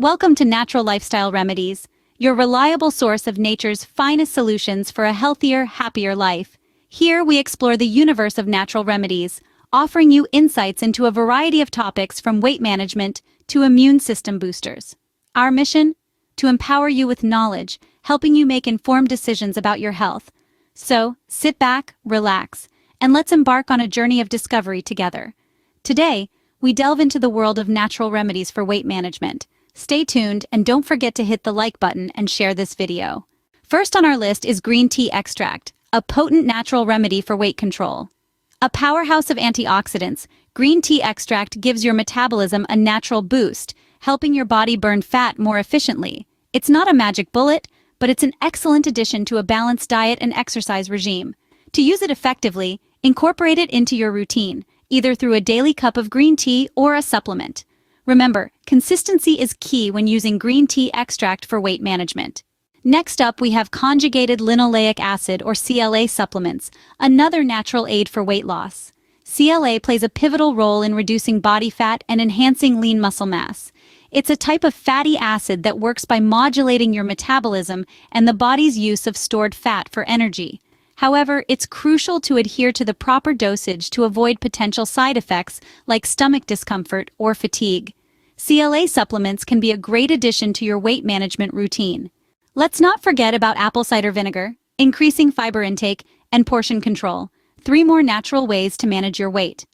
Welcome to Natural Lifestyle Remedies, your reliable source of nature's finest solutions for a healthier, happier life. Here we explore the universe of natural remedies, offering you insights into a variety of topics from weight management to immune system boosters. Our mission? To empower you with knowledge, helping you make informed decisions about your health. So, sit back, relax, and let's embark on a journey of discovery together. Today, we delve into the world of natural remedies for weight management. Stay tuned and don't forget to hit the like button and share this video. First on our list is green tea extract, a potent natural remedy for weight control. A powerhouse of antioxidants, green tea extract gives your metabolism a natural boost, helping your body burn fat more efficiently. It's not a magic bullet, but it's an excellent addition to a balanced diet and exercise regime. To use it effectively, incorporate it into your routine, either through a daily cup of green tea or a supplement. Remember, consistency is key when using green tea extract for weight management. Next up, we have conjugated linoleic acid or CLA supplements, another natural aid for weight loss. CLA plays a pivotal role in reducing body fat and enhancing lean muscle mass. It's a type of fatty acid that works by modulating your metabolism and the body's use of stored fat for energy. However, it's crucial to adhere to the proper dosage to avoid potential side effects like stomach discomfort or fatigue. CLA supplements can be a great addition to your weight management routine. Let's not forget about apple cider vinegar, increasing fiber intake, and portion control, 3 more natural ways to manage your weight.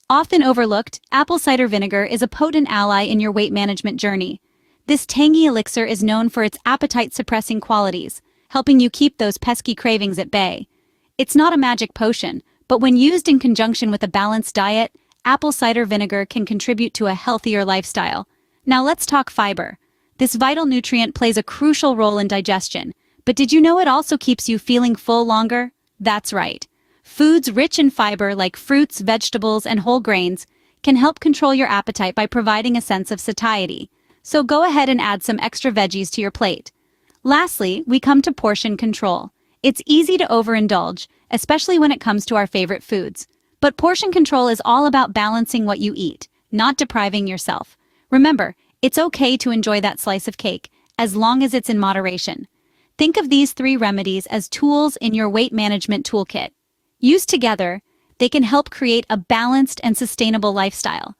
Often overlooked, apple cider vinegar is a potent ally in your weight management journey. This tangy elixir is known for its appetite-suppressing qualities, helping you keep those pesky cravings at bay. It's not a magic potion, but when used in conjunction with a balanced diet, apple cider vinegar can contribute to a healthier lifestyle. Now let's talk fiber. This vital nutrient plays a crucial role in digestion, but did you know it also keeps you feeling full longer? That's right. Foods rich in fiber like fruits, vegetables, and whole grains can help control your appetite by providing a sense of satiety. So go ahead and add some extra veggies to your plate. Lastly, we come to portion control. It's easy to overindulge, especially when it comes to our favorite foods. But portion control is all about balancing what you eat, not depriving yourself. Remember, it's okay to enjoy that slice of cake, as long as it's in moderation. Think of these 3 remedies as tools in your weight management toolkit. Used together, they can help create a balanced and sustainable lifestyle.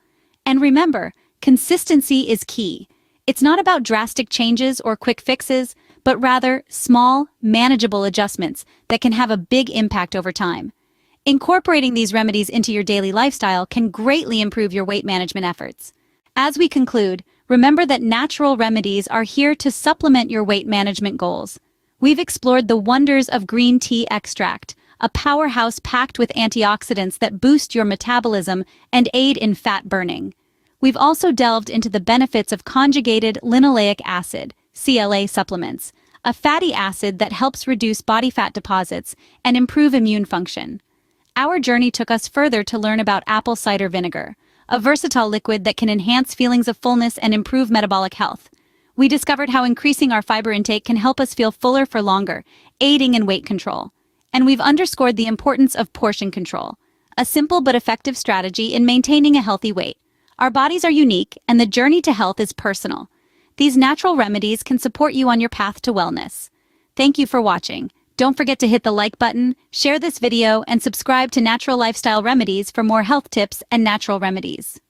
And remember, consistency is key. It's not about drastic changes or quick fixes, but rather small, manageable adjustments that can have a big impact over time. Incorporating these remedies into your daily lifestyle can greatly improve your weight management efforts. As we conclude, remember that natural remedies are here to supplement your weight management goals. We've explored the wonders of green tea extract, a powerhouse packed with antioxidants that boost your metabolism and aid in fat burning. We've also delved into the benefits of conjugated linoleic acid, CLA supplements, a fatty acid that helps reduce body fat deposits and improve immune function. Our journey took us further to learn about apple cider vinegar, a versatile liquid that can enhance feelings of fullness and improve metabolic health. We discovered how increasing our fiber intake can help us feel fuller for longer, aiding in weight control. And we've underscored the importance of portion control, a simple but effective strategy in maintaining a healthy weight. Our bodies are unique, and the journey to health is personal. These natural remedies can support you on your path to wellness. Thank you for watching. Don't forget to hit the like button, share this video, and subscribe to Natural Lifestyle Remedies for more health tips and natural remedies.